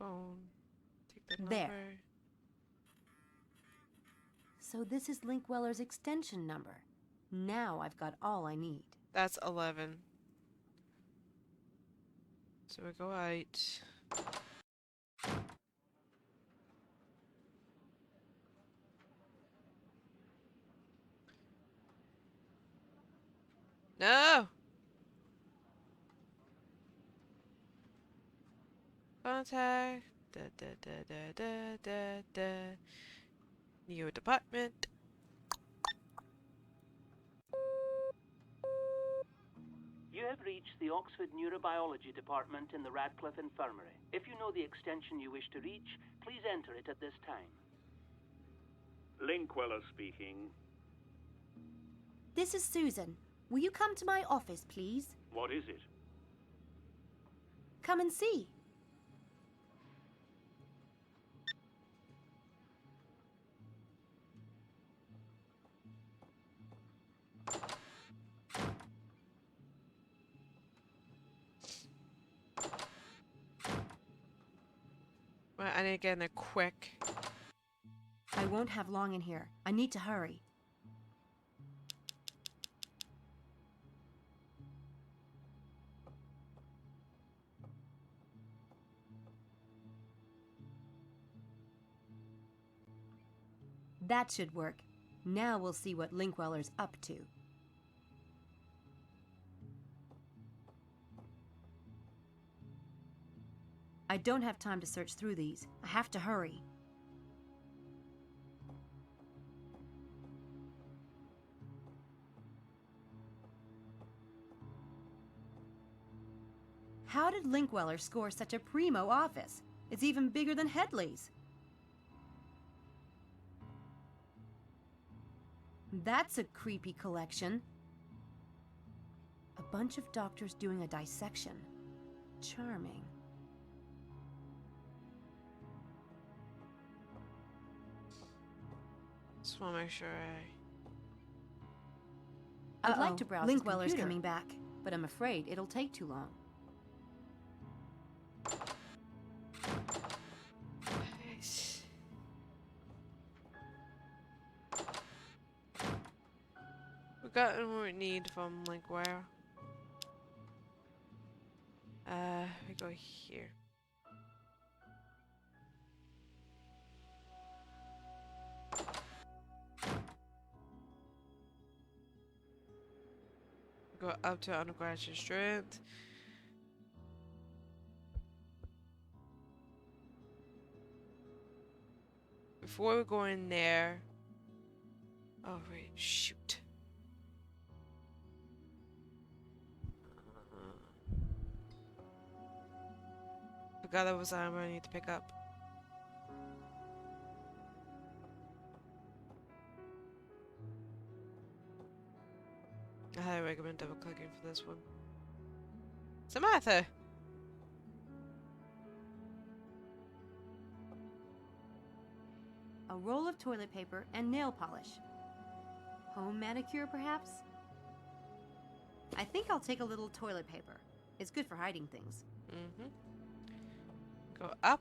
phone. Take the There. number. So this is Linkweller's extension number. Now I've got all I need. That's 11. So we go out. No! Contact. Da da da da da da da. New department. You have reached the Oxford Neurobiology Department in the Radcliffe Infirmary. If you know the extension you wish to reach, please enter it at this time. Linkweller speaking. This is Susan. Will you come to my office, please? What is it? Come and see. Right, I need to get in there quick. I won't have long in here. I need to hurry. That should work. Now we'll see what Linkweller's up to. I don't have time to search through these. I have to hurry. How did Linkweller score such a primo office? It's even bigger than Headley's. That's a creepy collection. A bunch of doctors doing a dissection. Charming. Just want to make sure I'd like to browse Linkweller's coming back, but I'm afraid it'll take too long. Nice. We got what we need from Linkwell. We go here. Go up to undergraduate strength. Before we go in there. Oh wait, shoot. Forgot that was item I need to pick up. I highly recommend double clicking for this one. Samantha! A roll of toilet paper and nail polish. Home manicure, perhaps? I think I'll take a little toilet paper. It's good for hiding things. Mm-hmm. Go up.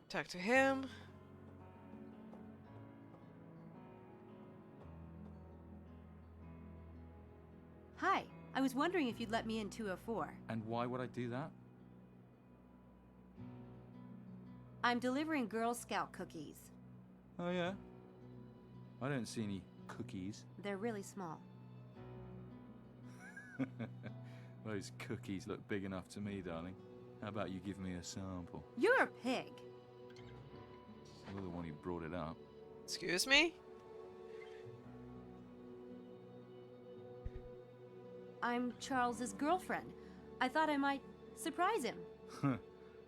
Talk to him. Hi, I was wondering if you'd let me in 204. And why would I do that? I'm delivering Girl Scout cookies. Oh yeah? I don't see any cookies. They're really small. Those cookies look big enough to me, darling. How about you give me a sample? You're a pig. You're the one who brought it up. Excuse me? I'm Charles's girlfriend. I thought I might surprise him.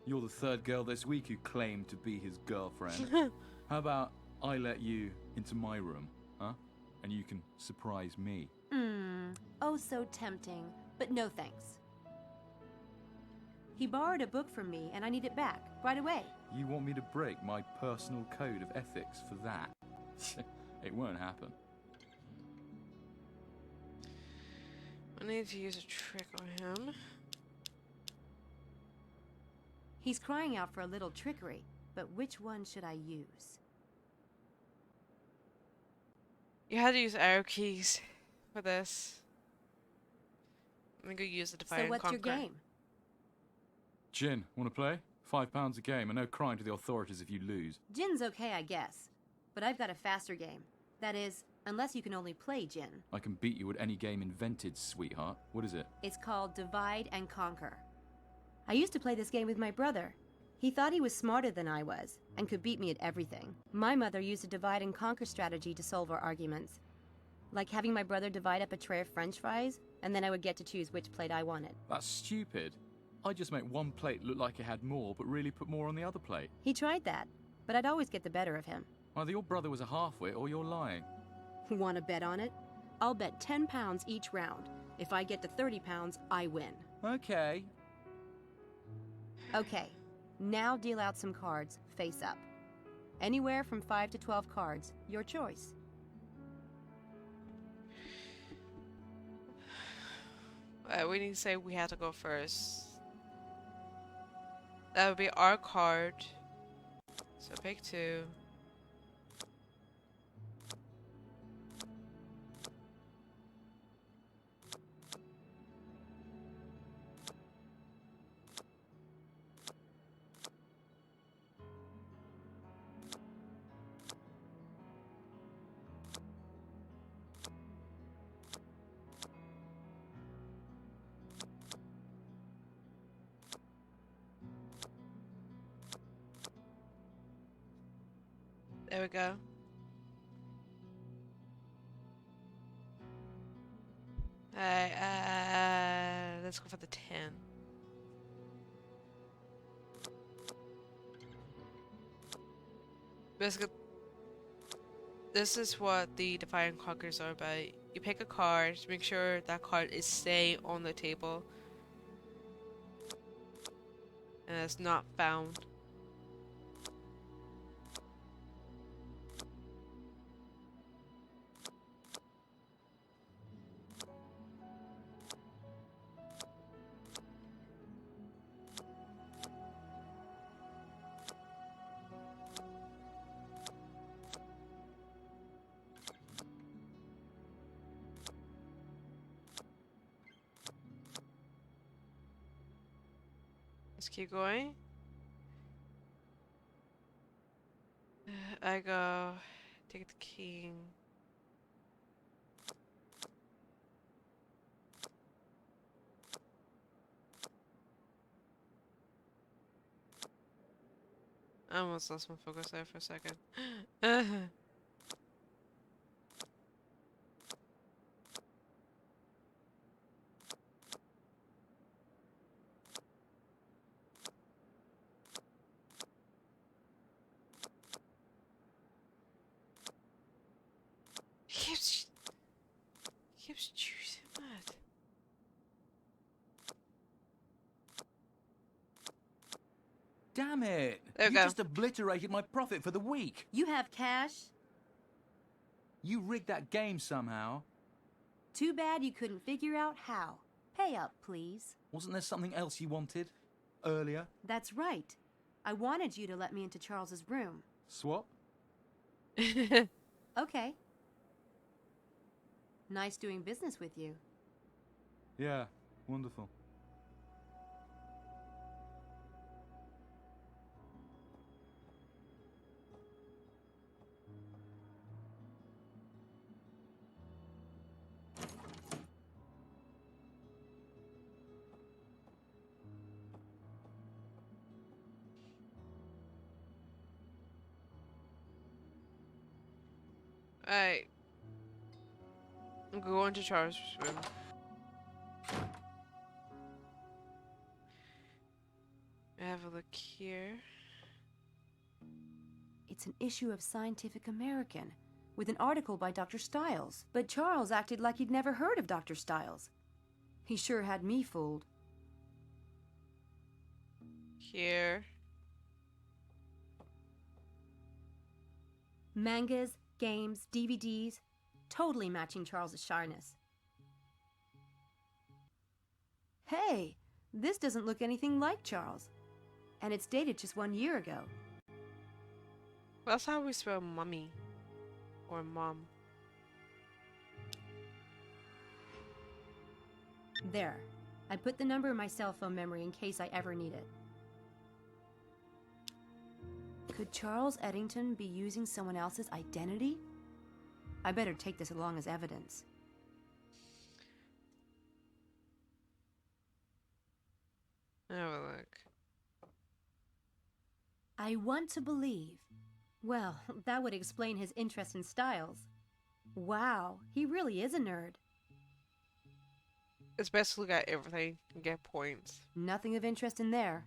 You're the third girl this week who claimed to be his girlfriend. How about I let you into my room, huh? And you can surprise me. Oh, so tempting. But no thanks. He borrowed a book from me, and I need it back, right away. You want me to break my personal code of ethics for that? It won't happen. need to use a trick on him. He's crying out for a little trickery, but which one should I use? You had to use arrow keys for this. I'm gonna use the Divide So and what's Conquer. your game? Jin, want to play? £5 a game, and no crying to the authorities if you lose. Jin's okay, I guess. But I've got a faster game. That is, unless you can only play Jin. I can beat you at any game invented, sweetheart. What is it? It's called Divide and Conquer. I used to play this game with my brother. He thought he was smarter than I was, and could beat me at everything. My mother used a divide and conquer strategy to solve our arguments. Like having my brother divide up a tray of french fries, and then I would get to choose which plate I wanted. That's stupid. I just make one plate look like it had more, but really put more on the other plate. He tried that, but I'd always get the better of him. Either your brother was a half-wit or you're lying. Want to bet on it? I'll bet 10 pounds each round. If I get to 30 pounds, I win. Okay. Okay, now deal out some cards, face up. Anywhere from 5 to 12 cards, your choice. We need to say we have to go first. That would be our card. So pick 2. There we go. Alright, let's go for the 10. Basically, this is what the Divide and Conquers are about. You pick a card, make sure that card is stay on the table. And it's not found. Let's keep going. I go take the king. I almost lost my focus there for a second. Keeps choosing that. Damn it! There we You go. just obliterated my profit for the week. You have cash? You rigged that game somehow. Too bad you couldn't figure out how. Pay up, please. Wasn't there something else you wanted earlier? That's right. I wanted you to let me into Charles's room. Swap? Okay. Nice doing business with you. Yeah, wonderful. Alright. I'm going to Charles' room. Have a look here. It's an issue of Scientific American with an article by Dr. Stiles. But Charles acted like he'd never heard of Dr. Stiles. He sure had me fooled. Here. Mangas, games, DVDs, totally matching Charles's shyness. Hey, this doesn't look anything like Charles. And it's dated just 1 year ago. That's how we spell mummy. Or mom. There. I put the number in my cell phone memory in case I ever need it. Could Charles Eddington be using someone else's identity? I better take this along as evidence. Have a look. I want to believe. Well, that would explain his interest in styles. Wow, he really is a nerd. It's best to look at everything and get points. Nothing of interest in there.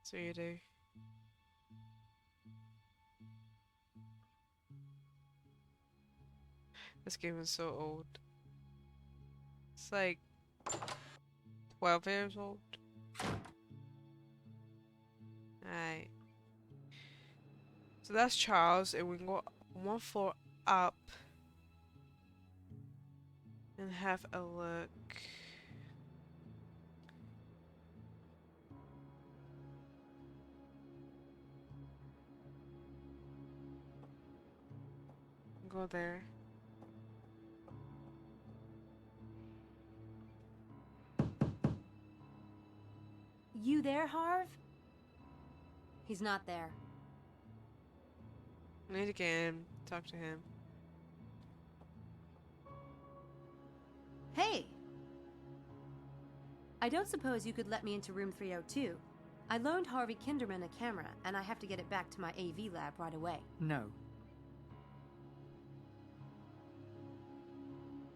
So you do. This game is so old. It's like 12 years old. Alright. So that's Charles, and we can go one floor up and have a look. Go there. You there, Harv? He's not there. Need again. Talk to him. Hey! I don't suppose you could let me into room 302. I loaned Harvey Kinderman a camera, and I have to get it back to my AV lab right away. No.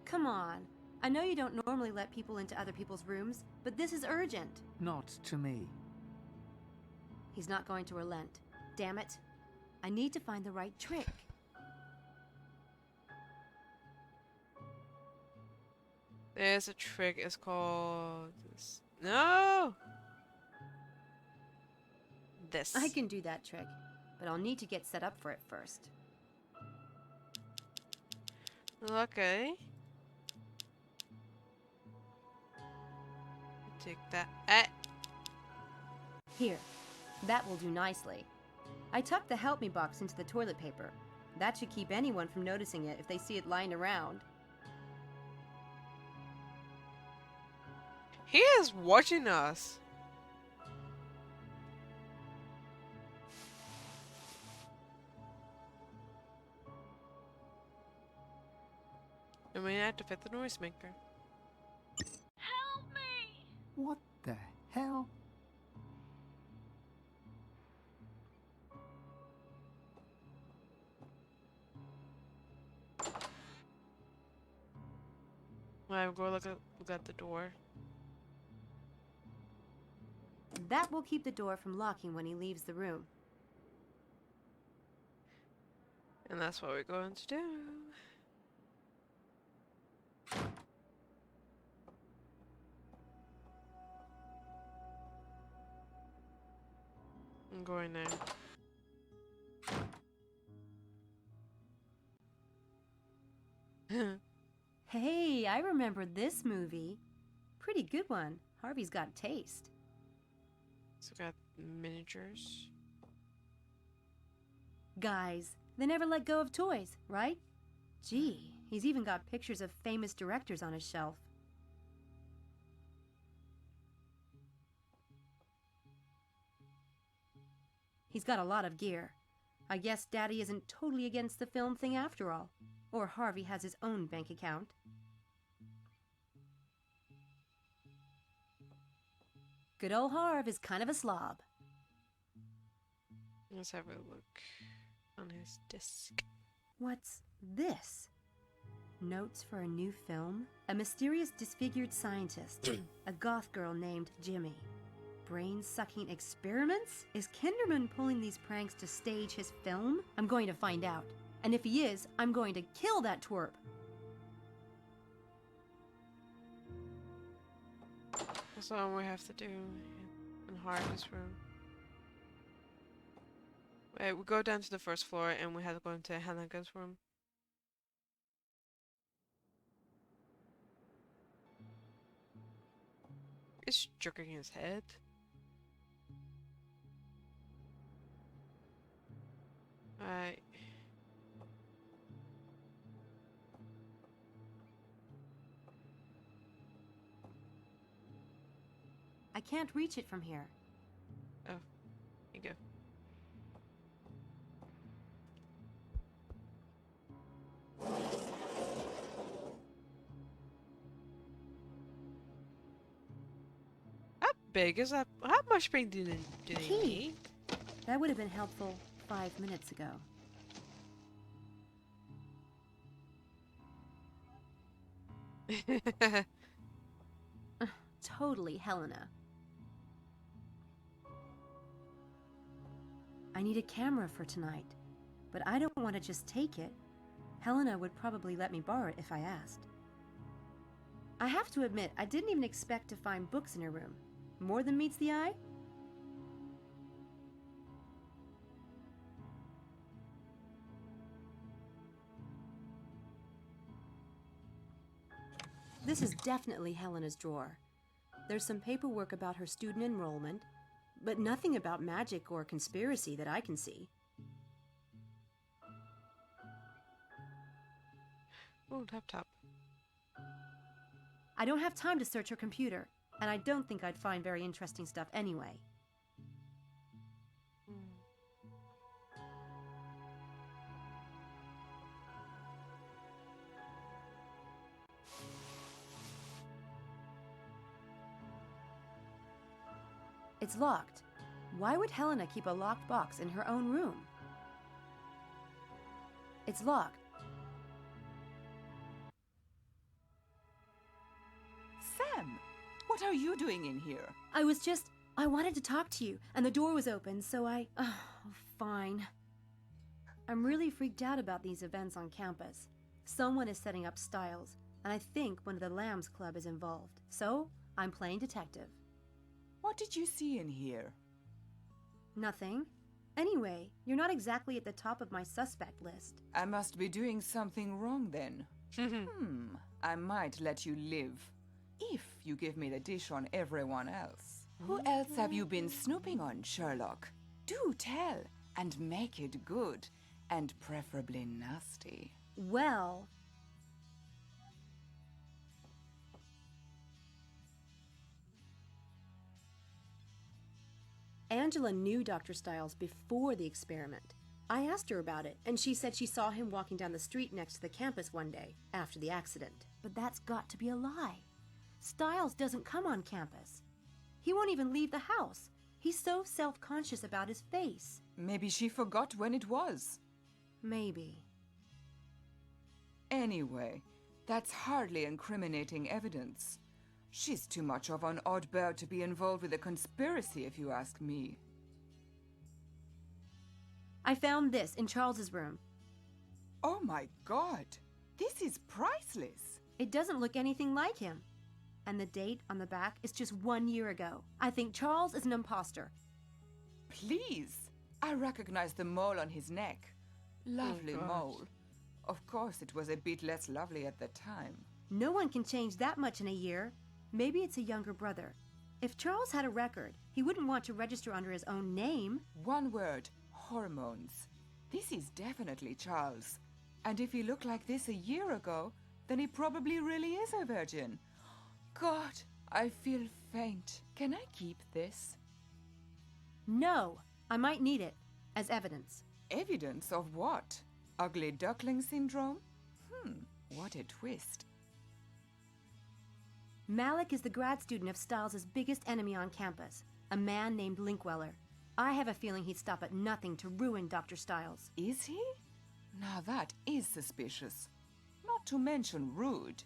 Come on. I know you don't normally let people into other people's rooms, but this is urgent. Not to me. He's not going to relent. Damn it. I need to find the right trick. There's a trick. It's called this. No! This. I can do that trick, but I'll need to get set up for it first. Okay. Take that. Ah. Here. That will do nicely. I tucked the help me box into the toilet paper. That should keep anyone from noticing it if they see it lying around. He is watching us. And we have to fit the noisemaker. Help me! What the hell? Well, go look at the door. That will keep the door from locking when he leaves the room. And that's what we're going to do. I'm going there. Hey, I remember this movie. Pretty good one. Harvey's got taste. So we got miniatures. Guys, they never let go of toys, right? Gee, he's even got pictures of famous directors on his shelf. He's got a lot of gear. I guess Daddy isn't totally against the film thing after all. Or Harvey has his own bank account. Good old Harv is kind of a slob. Let's have a look on his disc. What's this? Notes for a new film? A mysterious disfigured scientist. A goth girl named Jimmy. Brain-sucking experiments? Is Kinderman pulling these pranks to stage his film? I'm going to find out. And if he is, I'm going to kill that twerp. That's all we have to do in Harvey's room. Wait, we go down to the first floor and we have to go into Hannigan's room. He's jerking his head. Right. I can't reach it from here. Oh, here you go. How big is that? How much space do they Key. need? That would have been helpful 5 minutes ago. Totally Helena. I need a camera for tonight, but I don't want to just take it. Helena would probably let me borrow it if I asked. I have to admit, I didn't even expect to find books in her room. More than meets the eye? This is definitely Helena's drawer. There's some paperwork about her student enrollment, but nothing about magic or conspiracy that I can see. Oh, laptop. I don't have time to search her computer, and I don't think I'd find very interesting stuff anyway. It's locked. Why would Helena keep a locked box in her own room? It's locked. Sam, what are you doing in here? I wanted to talk to you, and the door was open, so oh, fine. I'm really freaked out about these events on campus. Someone is setting up Styles, and I think one of the Lambs Club is involved. So, I'm playing detective. What did you see in here? Nothing. Anyway, you're not exactly at the top of my suspect list. I must be doing something wrong then. I might let you live. If you give me the dish on everyone else. Who else have you been snooping on, Sherlock? Do tell, and make it good, and preferably nasty. Well... Angela knew Dr. Styles before the experiment. I asked her about it, and she said she saw him walking down the street next to the campus one day, after the accident. But that's got to be a lie. Styles doesn't come on campus. He won't even leave the house. He's so self-conscious about his face. Maybe she forgot when it was. Maybe. Anyway, that's hardly incriminating evidence. She's too much of an odd bird to be involved with a conspiracy, if you ask me. I found this in Charles's room. Oh my God! This is priceless! It doesn't look anything like him. And the date on the back is just 1 year ago. I think Charles is an imposter. Please! I recognize the mole on his neck. Lovely mole. Of course, it was a bit less lovely at the time. No one can change that much in a year. Maybe it's a younger brother. If Charles had a record, he wouldn't want to register under his own name. One word, hormones. This is definitely Charles. And if he looked like this a year ago, then he probably really is a virgin. God, I feel faint. Can I keep this? No, I might need it as evidence. Evidence of what? Ugly duckling syndrome? What a twist. Malik is the grad student of Styles' biggest enemy on campus, a man named Linkweller. I have a feeling he'd stop at nothing to ruin Dr. Styles. Is he? Now that is suspicious. Not to mention rude.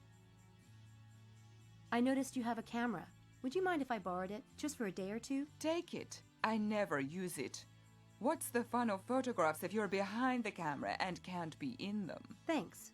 I noticed you have a camera. Would you mind if I borrowed it, just for a day or two? Take it. I never use it. What's the fun of photographs if you're behind the camera and can't be in them? Thanks.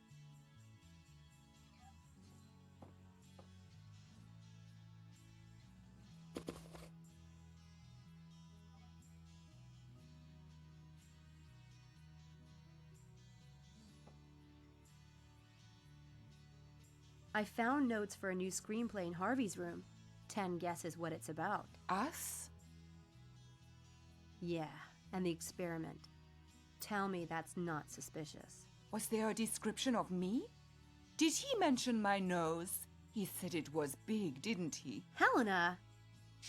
I found notes for a new screenplay in Harvey's room. 10 guesses what it's about. Us? Yeah, and the experiment. Tell me that's not suspicious. Was there a description of me? Did he mention my nose? He said it was big, didn't he? Helena!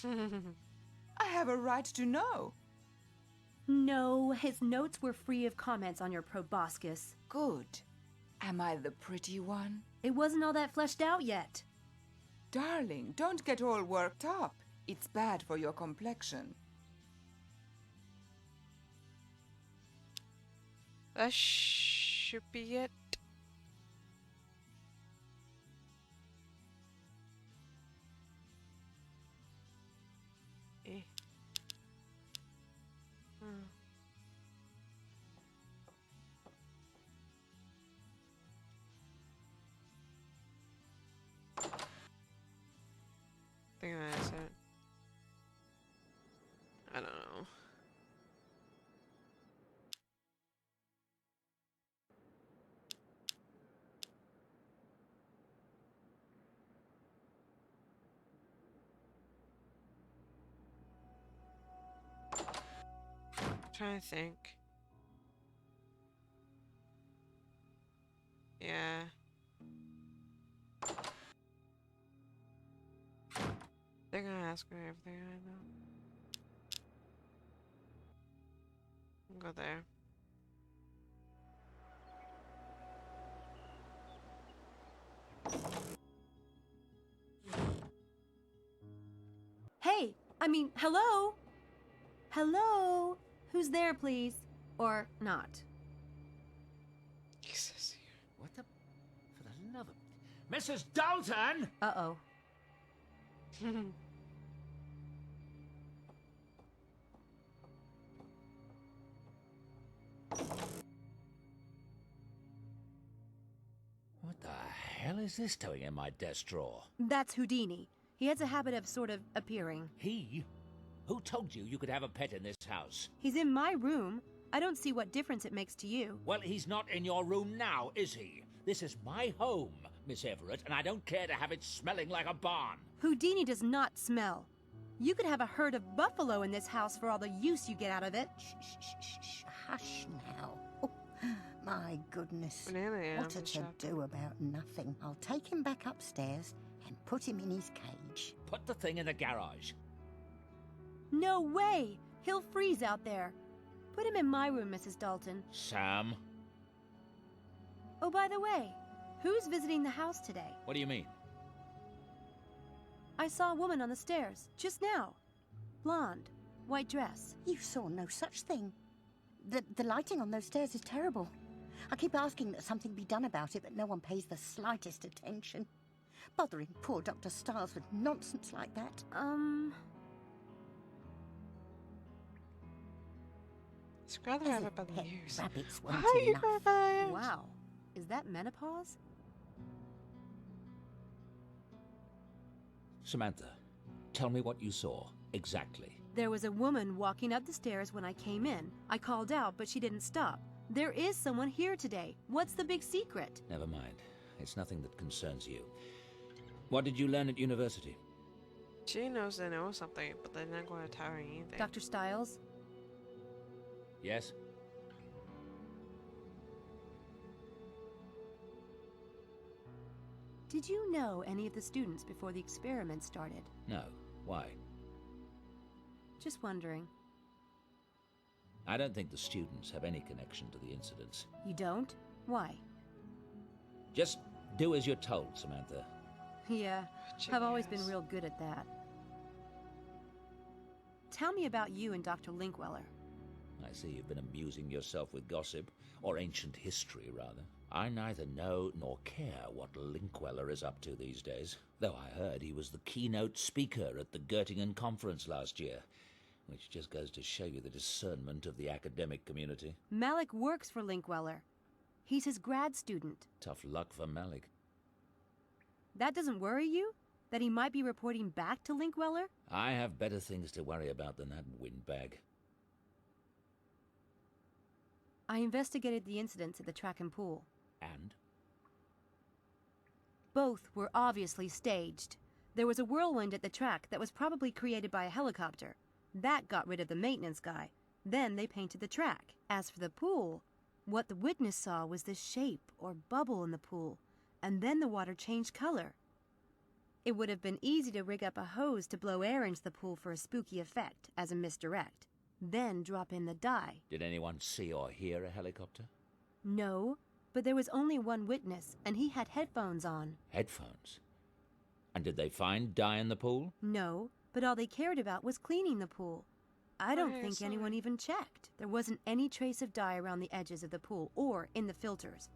I have a right to know. No, his notes were free of comments on your proboscis. Good. Am I the pretty one? It wasn't all that fleshed out yet. Darling, don't get all worked up. It's bad for your complexion. That should be it. Eh. I think that's it. I don't know. Trying to think. Yeah. They're gonna ask me everything I know. I'll go there. Hey, I mean, hello? Hello? Who's there, please? Or not? Jesus. What the... For the love of... Mrs. Dalton! Uh-oh. What the hell is this doing in my desk drawer? That's Houdini. He has a habit of sort of appearing. He? Who told you you could have a pet in this house? He's in my room. I don't see what difference it makes to you. Well, he's not in your room now, is he? This is my home, Miss Everett, and I don't care to have it smelling like a barn. Houdini does not smell. You could have a herd of buffalo in this house for all the use you get out of it. Shh. Hush now. Oh, my goodness. Banana am What a shop. to-do about nothing. I'll take him back upstairs and put him in his cage. Put the thing in the garage. No way! He'll freeze out there. Put him in my room, Mrs. Dalton. Sam? Oh, by the way, who's visiting the house today? What do you mean? I saw a woman on the stairs, just now. Blonde, white dress. You saw no such thing. The lighting on those stairs is terrible. I keep asking that something be done about it, but no one pays the slightest attention. Bothering poor Dr. Stiles with nonsense like that. It's rather As have if it by the pet ears. rabbits Why weren't are you enough. going by the ears? Wow. Is that menopause? Samantha, tell me what you saw, exactly. There was a woman walking up the stairs when I came in. I called out, but she didn't stop. There is someone here today. What's the big secret? Never mind. It's nothing that concerns you. What did you learn at university? She knows they know something, but they're not going to tell her anything. Dr. Stiles? Yes? Did you know any of the students before the experiment started? No. Why? Just wondering. I don't think the students have any connection to the incidents. You don't? Why? Just do as you're told, Samantha. Yeah, I've always been real good at that. Tell me about you and Dr. Linkweller. I see you've been amusing yourself with gossip, or ancient history, rather. I neither know nor care what Linkweller is up to these days, though I heard he was the keynote speaker at the Göttingen conference last year, which just goes to show you the discernment of the academic community. Malik works for Linkweller. He's his grad student. Tough luck for Malik. That doesn't worry you? That he might be reporting back to Linkweller? I have better things to worry about than that windbag. I investigated the incidents at the track and pool. And? Both were obviously staged. There was a whirlwind at the track that was probably created by a helicopter. That got rid of the maintenance guy. Then they painted the track. As for the pool, what the witness saw was this shape or bubble in the pool, and then the water changed color. It would have been easy to rig up a hose to blow air into the pool for a spooky effect as a misdirect, then drop in the dye. Did anyone see or hear a helicopter? No, but there was only one witness, and he had headphones on. Headphones? And did they find dye in the pool? No, but all they cared about was cleaning the pool. I don't Okay, think sorry. anyone even checked. There wasn't any trace of dye around the edges of the pool or in the filters,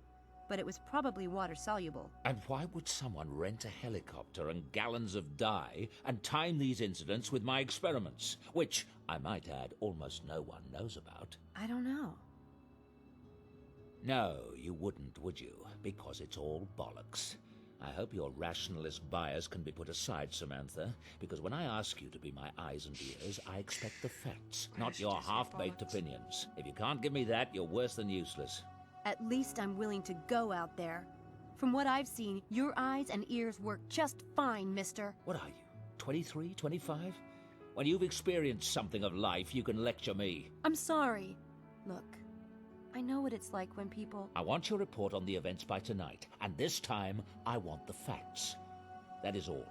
but it was probably water-soluble. And why would someone rent a helicopter and gallons of dye and time these incidents with my experiments, which, I might add, almost no one knows about? I don't know. No, you wouldn't, would you? Because it's all bollocks. I hope your rationalist bias can be put aside, Samantha, because when I ask you to be my eyes and ears, I expect the facts, Why not did you your just say half-baked bollocks? opinions. If you can't give me that, you're worse than useless. At least I'm willing to go out there. From what I've seen, your eyes and ears work just fine, mister. What are you, 23, 25? When you've experienced something of life, you can lecture me. I'm sorry. Look, I know what it's like when people... I want your report on the events by tonight, and this time, I want the facts. That is all.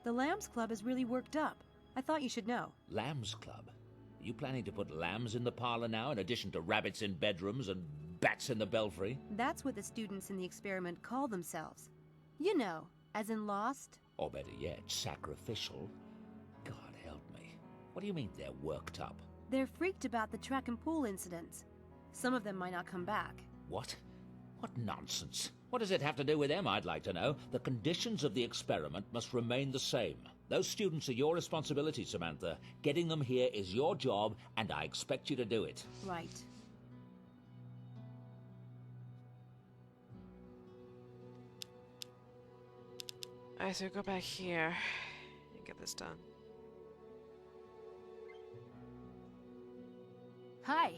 The Lambs Club is really worked up. I thought you should know. Lambs Club? Are you planning to put lambs in the parlor now, in addition to rabbits in bedrooms and bats in the belfry? That's what the students in the experiment call themselves. You know, as in Lost. Or better yet, sacrificial? God help me. What do you mean they're worked up? They're freaked about the track and pool incidents. Some of them might not come back. What? What nonsense. What does it have to do with them, I'd like to know? The conditions of the experiment must remain the same. Those students are your responsibility, Samantha. Getting them here is your job, and I expect you to do it. Right. Alright, so go back here and get this done. Hi.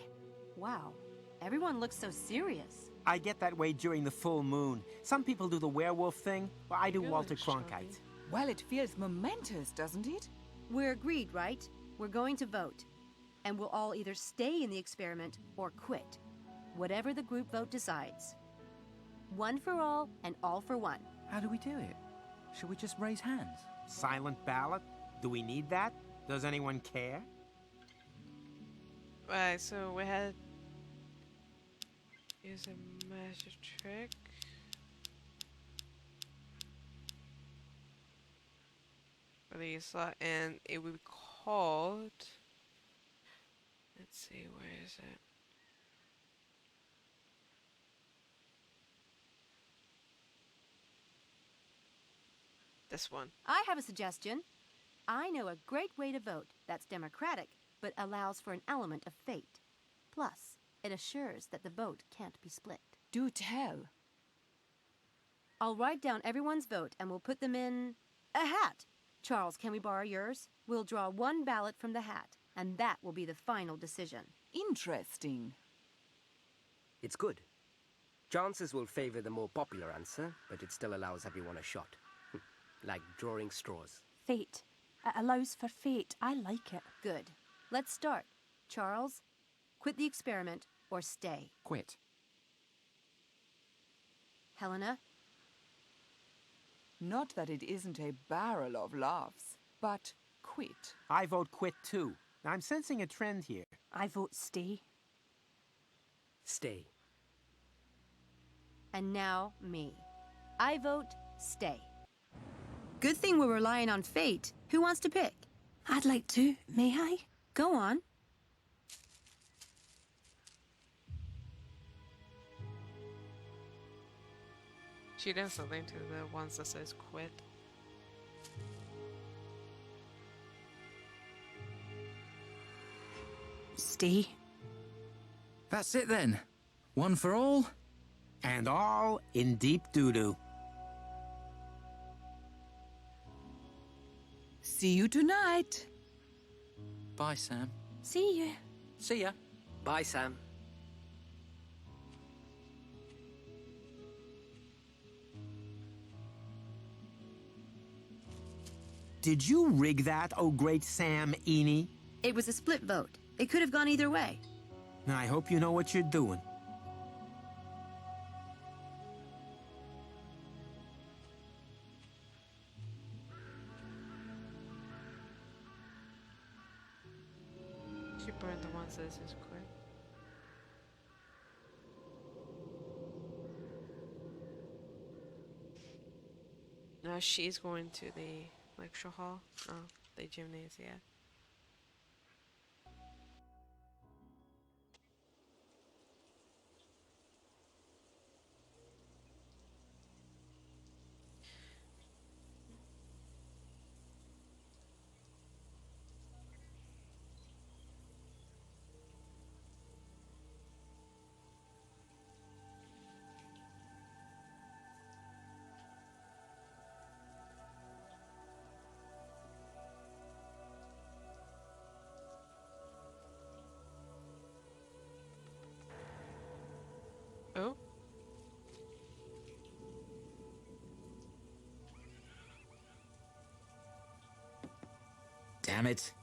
Wow. Everyone looks so serious. I get that way during the full moon. Some people do the werewolf thing, while I do Good, Walter Shelby. Cronkite. Well, it feels momentous, doesn't it? We're agreed, right? We're going to vote. And we'll all either stay in the experiment or quit. Whatever the group vote decides. One for all and all for one. How do we do it? Should we just raise hands? Silent ballot? Do we need that? Does anyone care? Right, so we had use a magic trick. For the slot, and it would be called. Let's see, where is it? This one. I have a suggestion. I know a great way to vote that's democratic, but allows for an element of fate. Plus, it assures that the vote can't be split. Do tell. I'll write down everyone's vote and we'll put them in a hat. Charles, can we borrow yours? We'll draw one ballot from the hat, and that will be the final decision. Interesting. It's good. Chances will favor the more popular answer, but it still allows everyone a shot. Like drawing straws. Fate. It allows for fate. I like it. Good. Let's start. Charles, quit the experiment or stay. Quit. Helena, Not that it isn't a barrel of laughs, but quit. I vote quit too. I'm sensing a trend here. I vote stay. Stay. and now me. I vote stay. Good thing we're relying on fate. Who wants to pick? I'd like to. May I? Go on. She does something to the ones that says quit. Stay. That's it then. One for all. And all in deep doo-doo. See you tonight. Bye, Sam. See you. See ya. Bye, Sam. Did you rig that, oh great Sam Eni? It was a split vote. It could have gone either way. I hope you know what you're doing. She burned the ones that is quick. Now she's going to the lecture hall. Oh, the gymnasium. Oh. Damn it.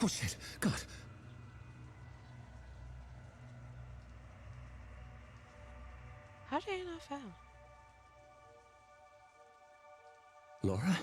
Oh shit, God. How did I not fail? Laura?